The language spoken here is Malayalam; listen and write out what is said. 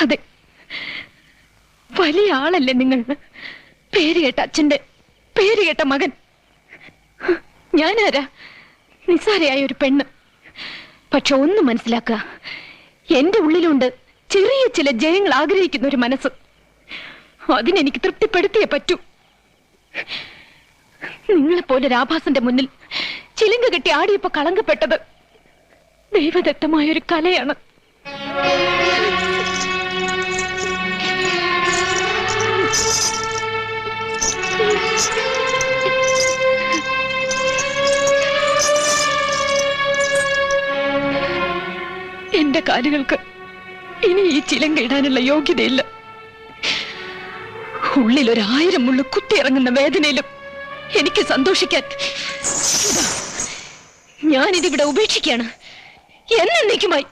അതെ, വലിയ ആളല്ലേ നിങ്ങൾ. പേരുകേട്ട അച്ഛന്റെ പേരുകേട്ട മകൻ. ഞാനാരാ? നിസ്സാരയായ ഒരു പെണ്ണ്. പക്ഷെ ഒന്ന് മനസ്സിലാക്കുക, എന്റെ ഉള്ളിലുണ്ട് ചെറിയ ചില ജയങ്ങൾ ആഗ്രഹിക്കുന്ന ഒരു മനസ്സ്. അതിനെനിക്ക് തൃപ്തിപ്പെടുത്തിയേ പറ്റൂ. നിങ്ങളെപ്പോലെ രാഭാസന്റെ മുന്നിൽ ചിലങ്ക കെട്ടി ആടിയപ്പോ കളങ്കപ്പെട്ടത് ദൈവദത്തമായൊരു കലയാണ്. എന്റെ കാലുകൾക്ക് ഇനി ഈ ചിലങ്ക ഇടാനുള്ള യോഗ്യതയില്ല. ഉള്ളിൽ 1000 മുള്ളു കുത്തിയിറങ്ങുന്ന വേദനയിലും എനിക്ക് സന്തോഷിക്കാൻ ഞാനിതിവിടെ ഉപേക്ഷിക്കുകയാണ് എന്നേക്കുമായി.